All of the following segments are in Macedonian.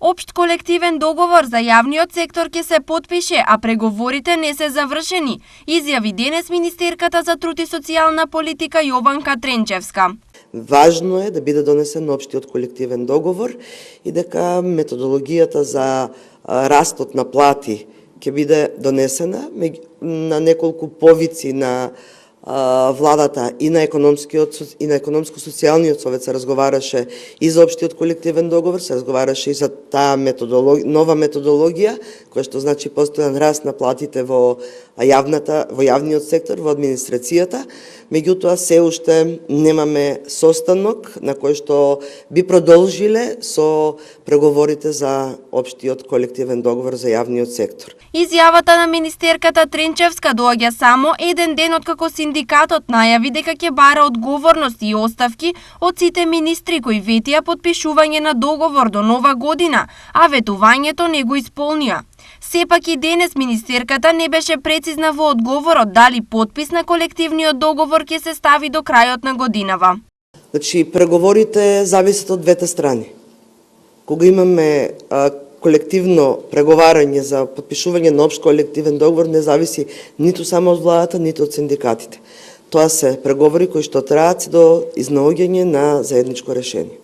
Општ колективен договор за јавниот сектор ќе се потпише, а преговорите не се завршени, изјави денес министерката за труд и социјална политика Јованка Тренчевска. Важно е да биде донесен општиот колективен договор и дека методологијата за растот на плати ќе биде донесена на неколку повици на владата и на економско-социјалниот совет се разговараше и за општиот колективен договор, се разговараше и за таа нова методологија, која што значи постојан раст на платите во јавниот сектор, во администрацијата. Меѓутоа се уште немаме состанок на кој што би продолжиле со преговорите за општиот колективен договор за јавниот сектор. Изјавата на министерката Тренчевска доаѓа само еден ден откако синдикатот најави дека ќе бара одговорност и оставки од сите министри кои ветија потпишување на договор до нова година, а ветувањето не го исполнија. Сепак и денес министерката не беше прецизна во одговорот дали потпис на колективниот договор ќе се стави до крајот на годинава. Значи, преговорите зависат од двете страни. Кога имаме колективно преговарање за потпишување на општ колективен договор, не зависи ниту само од владата, ниту од синдикатите. Тоа се преговори кои што траат до изнаоѓање на заедничко решение.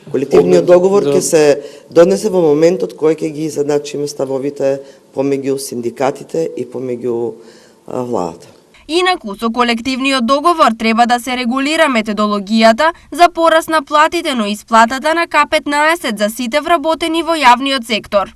Колективниот договор ќе се донесе во моментот кој ќе ги задачиме ставовите помеѓу синдикатите и помеѓу владата. Инаку, со колективниот договор треба да се регулира методологијата за пораст на платите, но исплатата на К15 за сите вработени во јавниот сектор.